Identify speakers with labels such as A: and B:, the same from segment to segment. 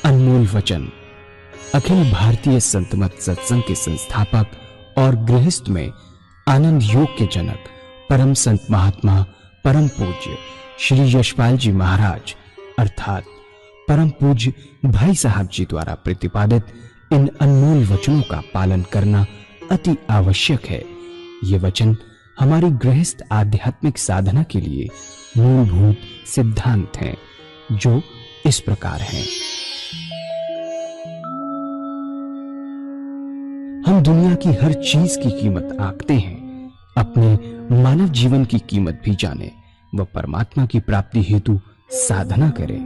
A: अनमोल वचन अखिल भारतीय संत मत सत्संग के संस्थापक और गृहस्थ में आनंद योग के जनक परम संत महात्मा परम पूज्य श्री यशपाल जी महाराज अर्थात परम पूज्य भाई साहब जी द्वारा प्रतिपादित इन अनमोल वचनों का पालन करना अति आवश्यक है। ये वचन हमारी गृहस्थ आध्यात्मिक साधना के लिए मूलभूत सिद्धांत हैं, जो इस प्रकार हैं। हम दुनिया की हर चीज की कीमत आंकते हैं, अपने मानव जीवन की कीमत भी जाने व परमात्मा की प्राप्ति हेतु साधना करें।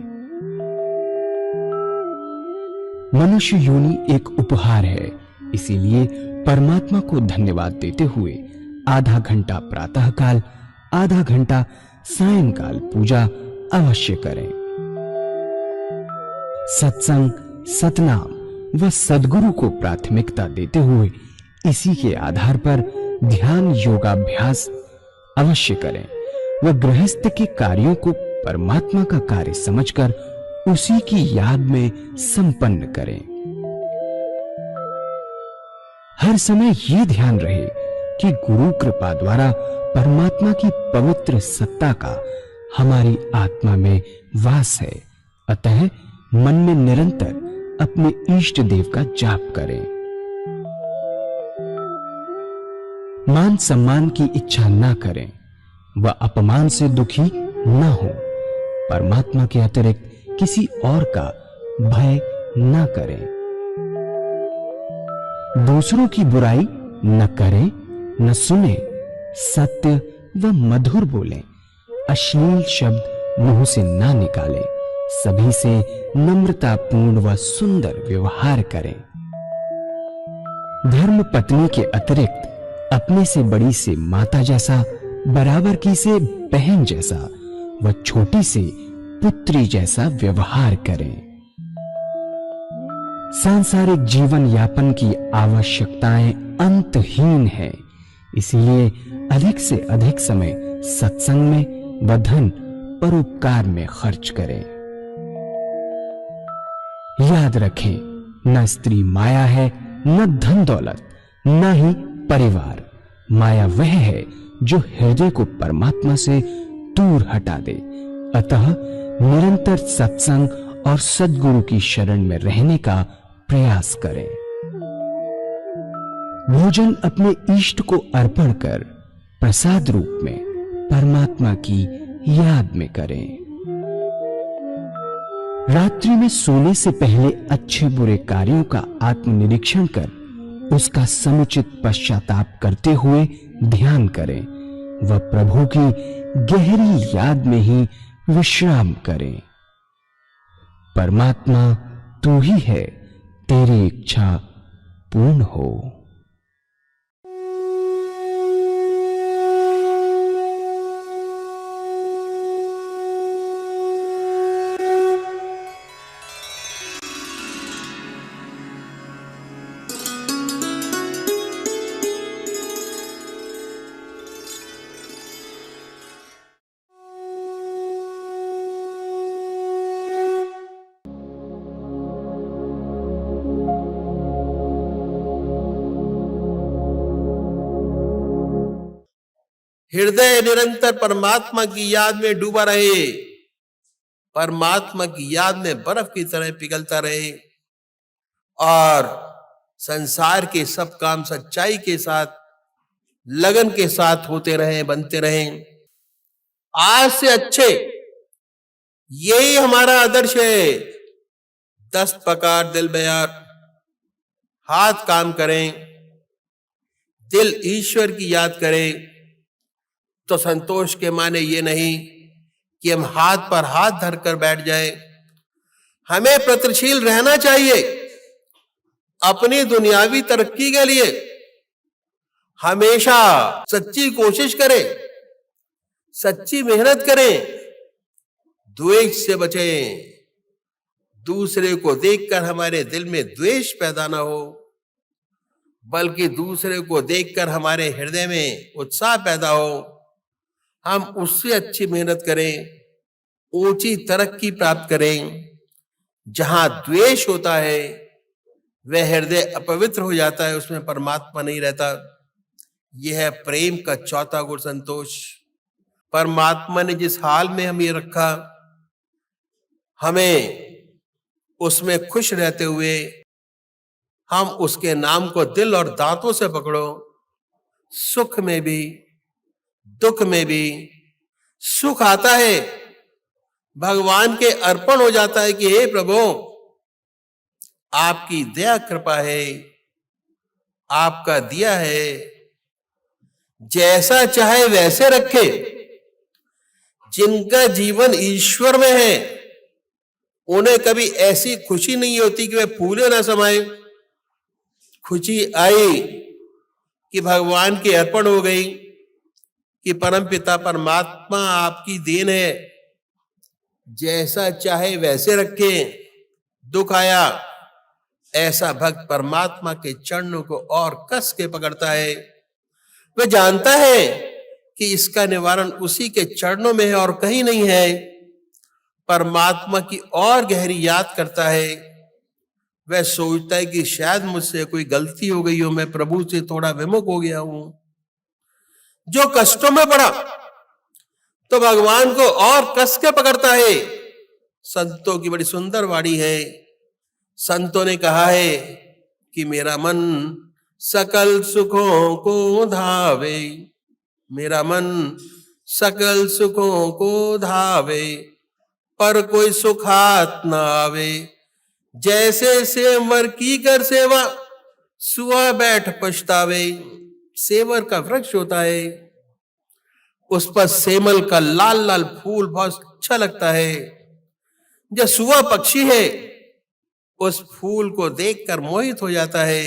A: मनुष्य योनि एक उपहार है, इसीलिए परमात्मा को धन्यवाद देते हुए आधा घंटा प्रातःकाल, आधा घंटा सायंकाल पूजा अवश्य करें। सत्संग, सतनाम व सद्गुरु को प्राथमिकता देते हुए इसी के आधार पर ध्यान योगाभ्यास अवश्य करें व गृहस्थ के कार्यों को परमात्मा का कार्य समझकर उसी की याद में संपन्न करें। हर समय ये ध्यान रहे कि गुरु कृपा द्वारा परमात्मा की पवित्र सत्ता का हमारी आत्मा में वास है, अतः मन में निरंतर अपने इष्ट देव का जाप करें। मान सम्मान की इच्छा ना करें व अपमान से दुखी न हो। परमात्मा के अतिरिक्त किसी और का भय न करें। दूसरों की बुराई न करें, न सुने, सत्य व मधुर बोलें, अश्लील शब्द मुंह से ना निकालें, सभी से नम्रतापूर्ण व सुंदर व्यवहार करें। धर्म पत्नी के अतिरिक्त अपने से बड़ी से माता जैसा, बराबर की से बहन जैसा व छोटी से पुत्री जैसा व्यवहार करें। सांसारिक जीवन यापन की आवश्यकताएं अंतहीन है, इसलिए अधिक से अधिक समय सत्संग में व धन परोपकार में खर्च करें। याद रखें, न स्त्री माया है, न धन दौलत, न ही परिवार। माया वह है जो हृदय को परमात्मा से दूर हटा दे। अतः निरंतर सत्संग और सद्गुरु की शरण में रहने का प्रयास करें। भोजन अपने इष्ट को अर्पण कर प्रसाद रूप में परमात्मा की याद में करें। रात्रि में सोने से पहले अच्छे बुरे कार्यों का आत्मनिरीक्षण कर उसका समुचित पश्चाताप करते हुए ध्यान करें व प्रभु की गहरी याद में ही विश्राम करें। परमात्मा तू ही है, तेरी इच्छा पूर्ण हो।
B: हृदय निरंतर परमात्मा की याद में डूबा रहे, परमात्मा की याद में बर्फ की तरह पिघलता रहे और संसार के सब काम सच्चाई के साथ, लगन के साथ होते रहे, बनते रहे। आज से अच्छे यही हमारा आदर्श है। दस्त पकार दिल बेयार, हाथ काम करें, दिल ईश्वर की याद करें। तो संतोष के माने ये नहीं कि हम हाथ पर हाथ धरकर बैठ जाएं। हमें प्रयत्नशील रहना चाहिए। अपनी दुनियावी तरक्की के लिए हमेशा सच्ची कोशिश करें, सच्ची मेहनत करें, द्वेष से बचें। दूसरे को देखकर हमारे दिल में द्वेष पैदा ना हो, बल्कि दूसरे को देखकर हमारे हृदय में उत्साह पैदा हो। हम उससे अच्छी मेहनत करें, ऊंची तरक्की प्राप्त करें। जहां द्वेष होता है वह हृदय अपवित्र हो जाता है, उसमें परमात्मा नहीं रहता। यह है प्रेम का चौथा गुण, संतोष। परमात्मा ने जिस हाल में हमें रखा, हमें उसमें खुश रहते हुए हम उसके नाम को दिल और दांतों से पकड़ो। सुख में भी दुख में भी सुख आता है, भगवान के अर्पण हो जाता है कि हे प्रभु, आपकी दया कृपा है, आपका दिया है, जैसा चाहे वैसे रखे। जिनका जीवन ईश्वर में है उन्हें कभी ऐसी खुशी नहीं होती कि वे फूले ना समाये। खुशी आई कि भगवान के अर्पण हो गई, कि परम पिता परमात्मा आपकी देन है, जैसा चाहे वैसे रखे। दुख आया, ऐसा भक्त परमात्मा के चरणों को और कस के पकड़ता है। वह जानता है कि इसका निवारण उसी के चरणों में है और कहीं नहीं है। परमात्मा की और गहरी याद करता है। वह सोचता है कि शायद मुझसे कोई गलती हो गई हो, मैं प्रभु से थोड़ा विमुख हो गया हूं। जो कष्टों में पड़ा तो भगवान को और कस के पकड़ता है। संतों की बड़ी सुंदर वाणी है। संतों ने कहा है कि मेरा मन सकल सुखों को धावे, मेरा मन सकल सुखों को धावे, पर कोई सुखात न आवे। जैसे सेवर की कर सेवा, सुआ बैठ पछतावे। सेवर का वृक्ष होता है, उस पर सेमल का लाल लाल फूल बहुत अच्छा लगता है। जो सुआ पक्षी है उस फूल को देखकर मोहित हो जाता है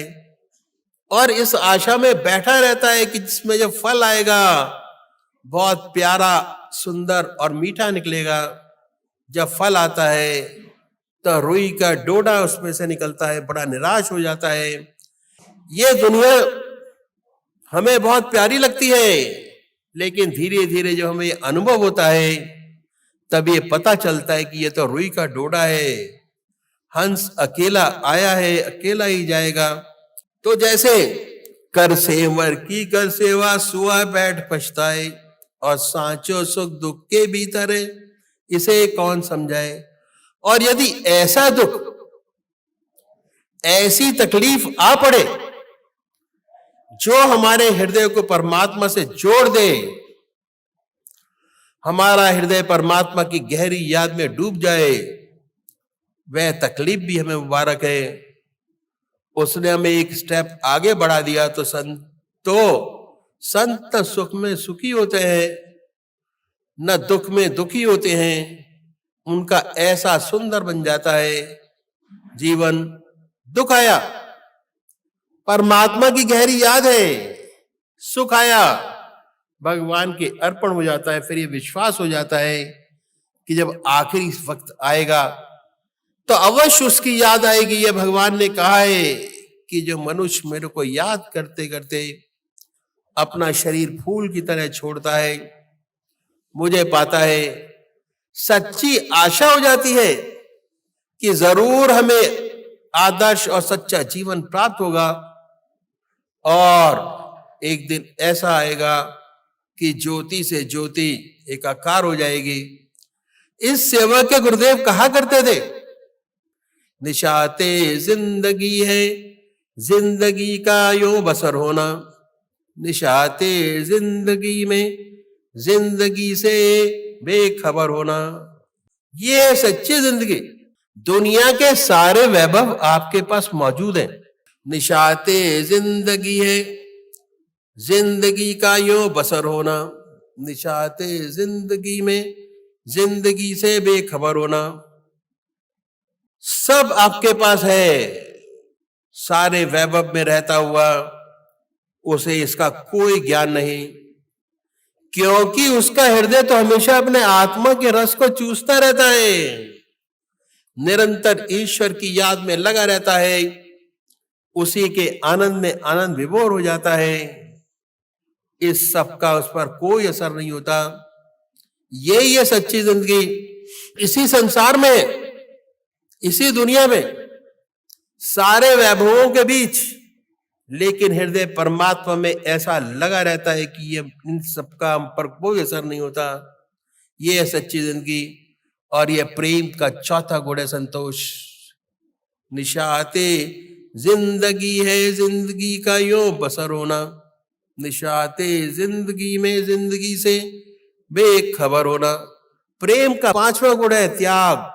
B: और इस आशा में बैठा रहता है कि जिसमें जब फल आएगा बहुत प्यारा, सुंदर और मीठा निकलेगा। जब फल आता है तो रुई का डोडा उसमें से निकलता है, बड़ा निराश हो जाता है। ये दुनिया हमें बहुत प्यारी लगती है, लेकिन धीरे धीरे जब हमें अनुभव होता है तब ये पता चलता है कि ये तो रुई का डोडा है। हंस अकेला आया है, अकेला ही जाएगा। तो जैसे कर सेवर की कर सेवा, सुआ बैठ पछताए, और सांचो सुख दुख के भीतर है, इसे कौन समझाए। और यदि ऐसा दुख, ऐसी तकलीफ आ पड़े जो हमारे हृदय को परमात्मा से जोड़ दे, हमारा हृदय परमात्मा की गहरी याद में डूब जाए, वह तकलीफ भी हमें मुबारक है। उसने हमें एक स्टेप आगे बढ़ा दिया। तो संत सुख में सुखी होते हैं, न दुख में दुखी होते हैं। उनका ऐसा सुंदर बन जाता है जीवन। दुख आया, परमात्मा की गहरी याद है। सुख आया, भगवान के अर्पण हो जाता है। फिर ये विश्वास हो जाता है कि जब आखिरी वक्त आएगा तो अवश्य उसकी याद आएगी। ये भगवान ने कहा है कि जो मनुष्य मेरे को याद करते करते अपना शरीर फूल की तरह छोड़ता है, मुझे पाता है। सच्ची आशा हो जाती है कि जरूर हमें आदर्श और सच्चा जीवन प्राप्त होगा, और एक दिन ऐसा आएगा कि ज्योति से ज्योति एकाकार हो जाएगी। इस सेवा के गुरुदेव कहा करते थे, निशाते जिंदगी है, जिंदगी का यो बसर होना। निशाते जिंदगी में, जिंदगी से बेखबर होना। ये है सच्ची जिंदगी। दुनिया के सारे वैभव आपके पास मौजूद हैं। निशाते जिंदगी है, जिंदगी का यो बसर होना। निशाते जिंदगी में, जिंदगी से बेखबर होना। सब आपके पास है। सारे वैभव में रहता हुआ उसे इसका कोई ज्ञान नहीं, क्योंकि उसका हृदय तो हमेशा अपने आत्मा के रस को चूसता रहता है, निरंतर ईश्वर की याद में लगा रहता है, उसी के आनंद में आनंद विभोर हो जाता है। इस सब का उस पर कोई असर नहीं होता। यही है सच्ची जिंदगी। इसी संसार में इसी दुनिया में सारे वैभवों के बीच, लेकिन हृदय परमात्मा में ऐसा लगा रहता है कि ये इन सबका हम पर कोई असर नहीं होता। ये है सच्ची जिंदगी, और ये प्रेम का चौथा गुण है संतोष। निशाते जिंदगी है, जिंदगी का यूं बसर होना। निशाते जिंदगी में जिंदगी से बेखबर होना। प्रेम का पांचवा गुण है त्याग,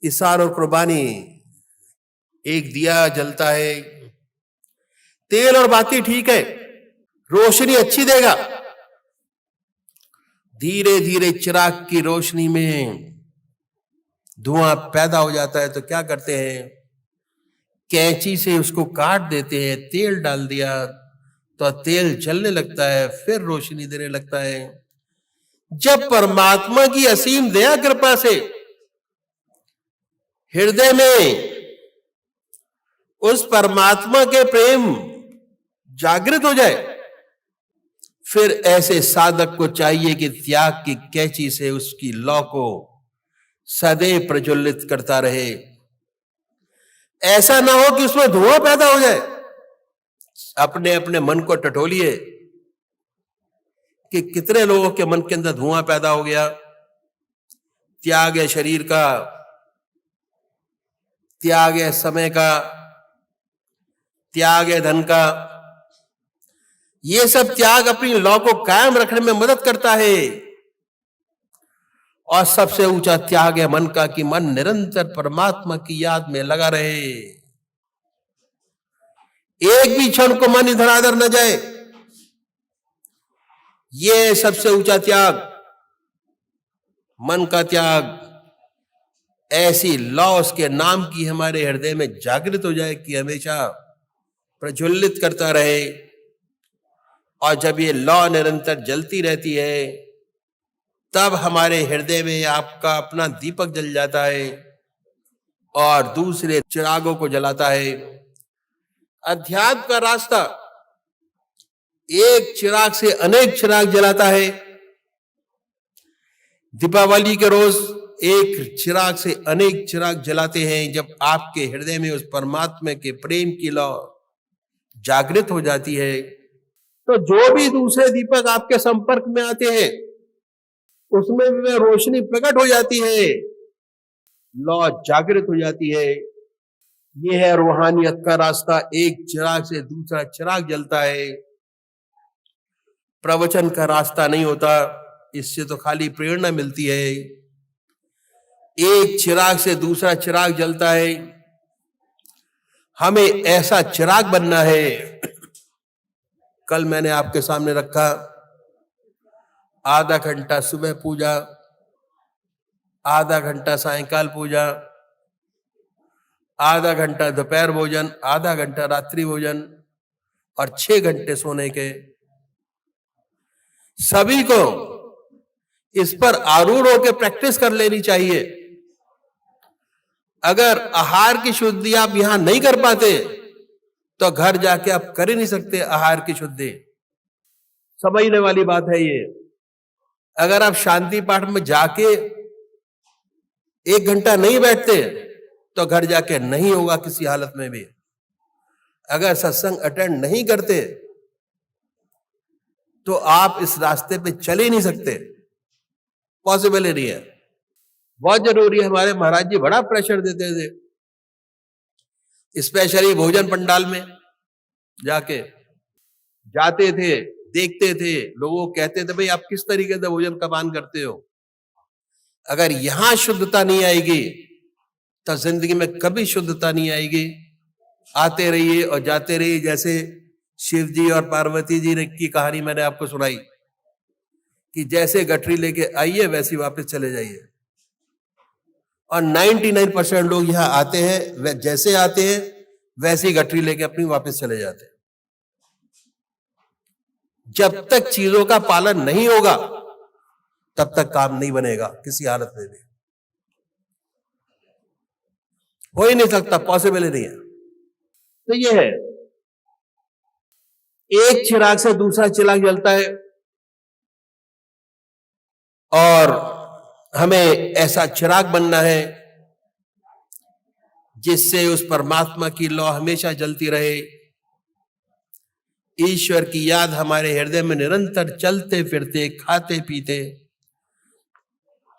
B: इसार और कुर्बानी। एक दिया जलता है, तेल और बाती ठीक है, रोशनी अच्छी देगा। धीरे धीरे चिराग की रोशनी में धुआं पैदा हो जाता है तो क्या करते हैं, कैंची से उसको काट देते हैं। तेल डाल दिया तो तेल जलने लगता है, फिर रोशनी देने लगता है। जब परमात्मा की असीम दया कृपा से हृदय में उस परमात्मा के प्रेम जागृत हो जाए, फिर ऐसे साधक को चाहिए कि त्याग की कैंची से उसकी लौ को सदैव प्रज्वलित करता रहे। ऐसा ना हो कि उसमें धुआं पैदा हो जाए। अपने अपने मन को टटोलिए कि कितने लोगों के मन के अंदर धुआं पैदा हो गया। त्याग है शरीर का, त्याग है समय का, त्याग है धन का। ये सब त्याग अपनी लौ को कायम रखने में मदद करता है। और सबसे ऊंचा त्याग है मन का, कि मन निरंतर परमात्मा की याद में लगा रहे। एक भी क्षण को मन इधर उधर न जाए। ये सबसे ऊंचा त्याग, मन का त्याग। ऐसी लौ उसके नाम की हमारे हृदय में जागृत हो जाए कि हमेशा प्रज्वलित करता रहे। और जब ये लौ निरंतर जलती रहती है, तब हमारे हृदय में आपका अपना दीपक जल जाता है और दूसरे चिरागों को जलाता है। अध्यात्म का रास्ता एक चिराग से अनेक चिराग जलाता है। दीपावली के रोज एक चिराग से अनेक चिराग जलाते हैं। जब आपके हृदय में उस परमात्मा के प्रेम की लौ जागृत हो जाती है, तो जो भी दूसरे दीपक आपके संपर्क में आते हैं, उसमें भी रोशनी प्रकट हो जाती है, लौ जागृत हो जाती है। यह है रूहानियत का रास्ता। एक चिराग से दूसरा चिराग जलता है। प्रवचन का रास्ता नहीं होता, इससे तो खाली प्रेरणा मिलती है। एक चिराग से दूसरा चिराग जलता है। हमें ऐसा चिराग बनना है। कल मैंने आपके सामने रखा, आधा घंटा सुबह पूजा, आधा घंटा सायंकाल पूजा, आधा घंटा दोपहर भोजन, आधा घंटा रात्रि भोजन और 6 घंटे सोने के। सभी को इस पर आरूढ़ होकर प्रैक्टिस कर लेनी चाहिए। अगर आहार की शुद्धि आप यहां नहीं कर पाते, तो घर जाके आप कर ही नहीं सकते आहार की शुद्धि। समझने वाली बात है ये। अगर आप शांति पाठ में जाके 1 घंटा नहीं बैठते, तो घर जाके नहीं होगा किसी हालत में भी। अगर सत्संग अटेंड नहीं करते, तो आप इस रास्ते पे चल ही नहीं सकते। पॉसिबल ही नहीं है। बहुत जरूरी है। हमारे महाराज जी बड़ा प्रेशर देते थे, स्पेशली भोजन पंडाल में जाते थे, देखते थे, लोगों कहते थे भाई आप किस तरीके से भोजन का पान करते हो। अगर यहां शुद्धता नहीं आएगी, तो जिंदगी में कभी शुद्धता नहीं आएगी। आते रहिए और जाते रहिए। जैसे शिव जी और पार्वती जी की कहानी मैंने आपको सुनाई, कि जैसे गठरी लेके आइए वैसे वापस चले जाइए। और 99% लोग यहां आते हैं, जैसे आते हैं वैसी गठरी लेके अपनी वापस चले जाते हैं। जब तक चीजों का पालन नहीं होगा, तब तक काम नहीं बनेगा किसी हालत में भी। हो ही नहीं सकता, पॉसिबल ही नहीं है। तो ये है, एक चिराग से दूसरा चिराग जलता है। और हमें ऐसा चिराग बनना है जिससे उस परमात्मा की लौ हमेशा जलती रहे। ईश्वर की याद हमारे हृदय में निरंतर चलते फिरते, खाते पीते,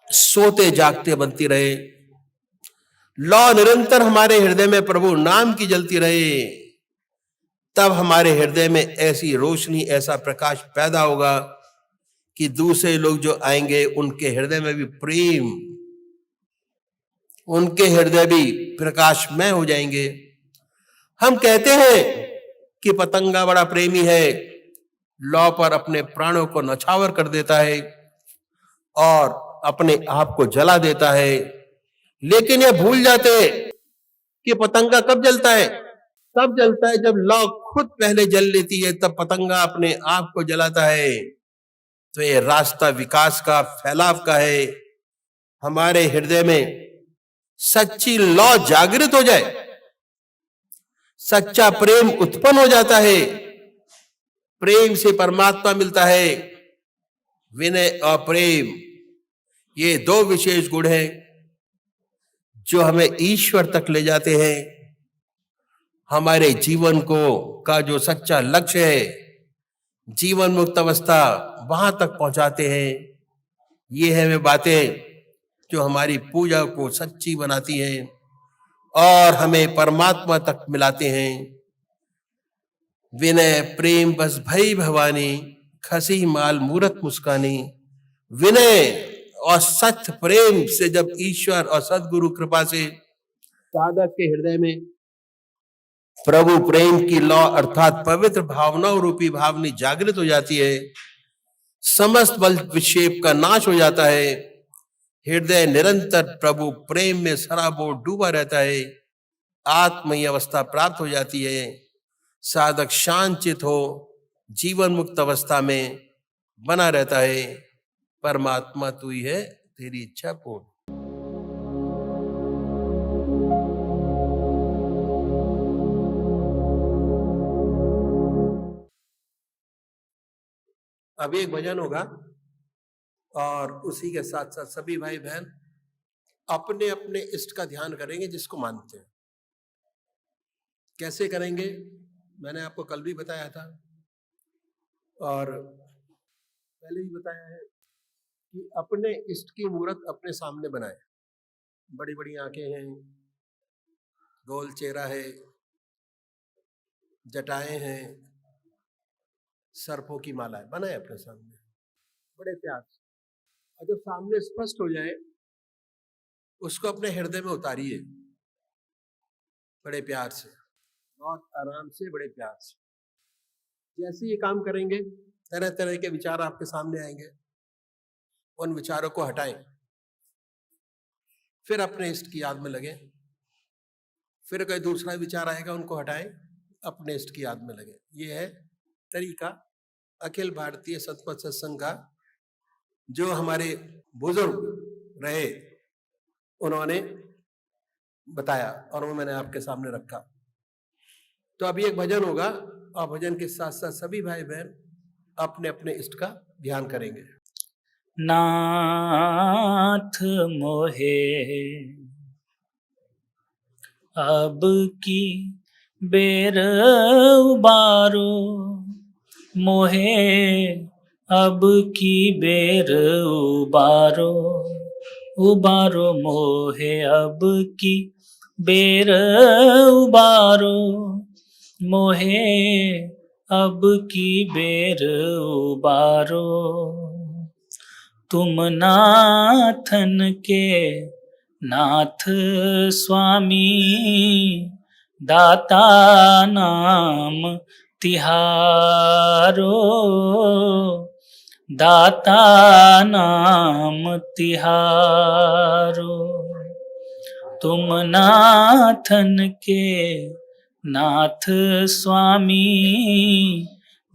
B: सोते जागते बनती रहे। लौ निरंतर हमारे हृदय में प्रभु नाम की जलती रहे। तब हमारे हृदय में ऐसी रोशनी, ऐसा प्रकाश पैदा होगा कि दूसरे लोग जो आएंगे उनके हृदय में भी प्रेम, उनके हृदय भी प्रकाशमय हो जाएंगे। हम कहते हैं कि पतंगा बड़ा प्रेमी है, लौ पर अपने प्राणों को नछावर कर देता है और अपने आप को जला देता है, लेकिन यह भूल जाते हैं कि पतंगा कब जलता है? तब जलता है जब लौ खुद पहले जल लेती है, तब पतंगा अपने आप को जलाता है। तो ये रास्ता विकास का, फैलाव का है। हमारे हृदय में सच्ची लौ जागृत हो जाए, सच्चा प्रेम उत्पन्न हो जाता है। प्रेम से परमात्मा मिलता है। विनय और प्रेम, ये दो विशेष गुण हैं जो हमें ईश्वर तक ले जाते हैं। हमारे जीवन को का जो सच्चा लक्ष्य है, जीवन मुक्त अवस्था, वहां तक पहुंचाते हैं। ये है वे बातें जो हमारी पूजा को सच्ची बनाती हैं और हमें परमात्मा तक मिलाते हैं। विनय प्रेम बस भई भवानी, खसी माल मूरत मुस्कानी। विनय और सत्य प्रेम से जब ईश्वर और सदगुरु कृपा से साधक के हृदय में प्रभु प्रेम की लौ अर्थात पवित्र भावनाओं रूपी भावनी जागृत हो जाती है, समस्त बल विक्षेप का नाश हो जाता है। हृदय निरंतर प्रभु प्रेम में सराबोर डूबा रहता है। आत्मय अवस्था प्राप्त हो जाती है। साधक शांत हो जीवन मुक्त अवस्था में बना रहता है। परमात्मा तू ही है, तेरी इच्छा पूर्ण। अब एक भजन होगा और उसी के साथ साथ सभी भाई बहन अपने अपने इष्ट का ध्यान करेंगे जिसको मानते हैं। कैसे करेंगे मैंने आपको कल भी बताया था और पहले भी बताया है कि अपने इष्ट की मूर्त अपने सामने बनाए। बड़ी बड़ी आंखें हैं, गोल चेहरा है, जटाएं हैं, सर्पों की माला है, बनाए अपने सामने बड़े प्यार से। और जब सामने स्पष्ट हो जाए उसको अपने हृदय में उतारिए बड़े प्यार से, बहुत आराम से, बड़े प्यार से। जैसे ये काम करेंगे तरह तरह के विचार आपके सामने आएंगे, उन विचारों को हटाएं, फिर अपने इष्ट की याद में लगे। फिर कोई दूसरा विचार आएगा, उनको हटाएं, अपने इष्ट की याद में लगे। ये है तरीका अखिल भारतीय सतपथ सत्संग का, जो हमारे बुजुर्ग रहे उन्होंने बताया और वो मैंने आपके सामने रखा। तो अभी एक भजन होगा और भजन के साथ साथ सभी भाई बहन अपने अपने इष्ट का ध्यान करेंगे।
C: नाथ मोहे अब की बेर उबारो, मोहे अब की बेर उबारो, उबारो मोहे अब की बेर उबारो, मोहे अब की बेर उबारो। तुम नाथन के नाथ स्वामी, दाता नाम तिहारो, दाता नाम तिहारो। तुम नाथन के नाथ स्वामी,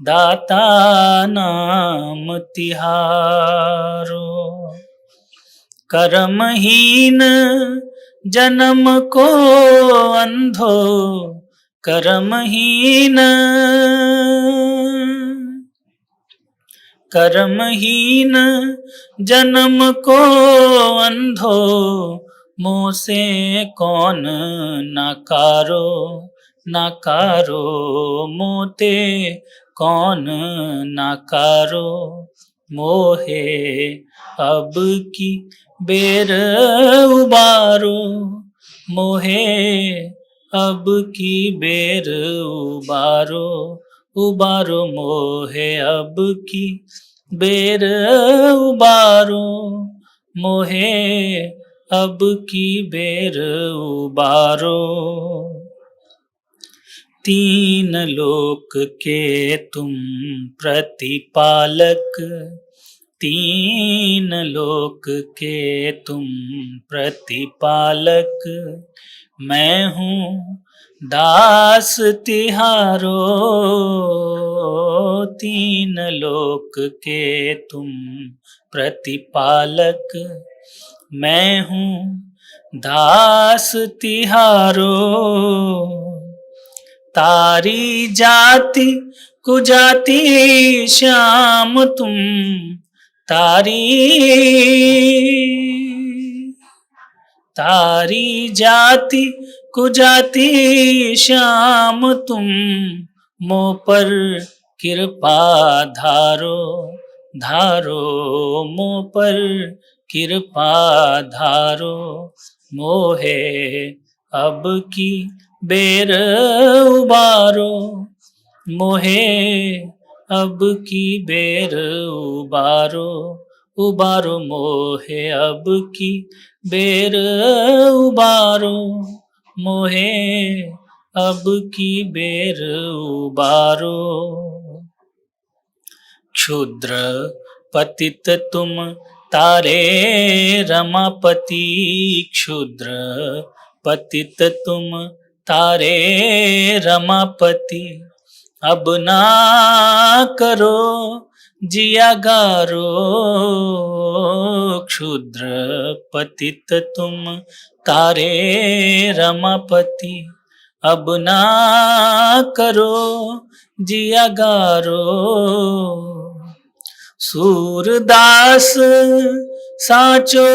C: दाता नाम तिहारो। कर्महीन जन्म को अंधो, कर्महीन, कर्महीन जन्म को अंधो, मोह से कौन नाकारो, नाकारो मोते कौन नाकारो, मोहे अब की बेर उबारो, मोहे अब की बेर उबारो, उबारो मोहे अब की बेर उबारो, मोहे अब की बेर उबारो। तीन लोक के तुम प्रतिपालक, तीन लोक के तुम प्रतिपालक, मैं हूँ दास तिहारो, तीन लोक के तुम प्रतिपालक, मैं हूँ दास तिहारो। तारी जाति कुजाति श्याम तुम, तारी तारी जाति कुजाति श्याम तुम, मोह पर कृपा धारो, धारो मोह पर कृपा धारो, मोहे अब की बेर उबारो, मोहे अब की बेर उबारो, उबारो मोहे अब की बेर उबारो, मोहे अब की बेर उबारो। क्षुद्र पतित तुम तारे रमापति, क्षुद्र पतित तुम तारे रमापति, अब ना करो जिया गारो, क्षुद्र पतित तुम तारे रमापति, अब ना करो जिया गारो। सूरदास साचो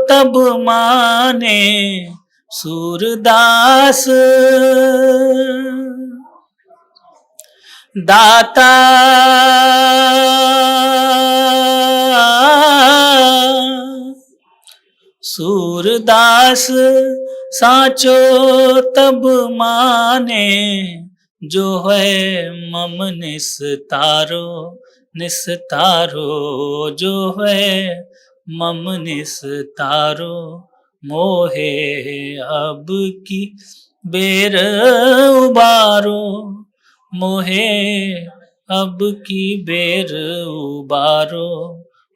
C: तब माने, सूरदास दाता सूरदास साचो तब माने, जो है मम निस्तारो, निस्तारो जो है मम निस्तारो, मोहे अब की बेर उबारो, मोहे अब की बेर उबारो,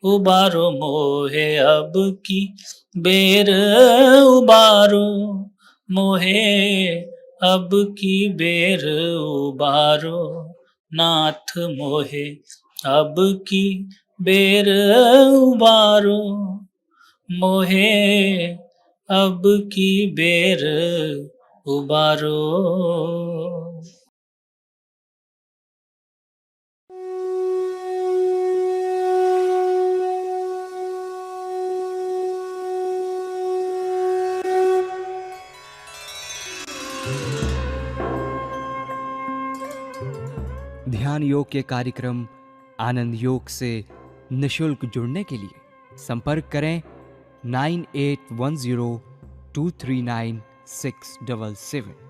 C: उबारो मोहे अब की बेर उबारो, मोहे अब की बेर उबारो, नाथ मोहे अब की बेर उबारो, मोहे अब की बेर उबारो।
A: ध्यान योग के कार्यक्रम आनंद योग से निशुल्क जुड़ने के लिए संपर्क करें 9810239677।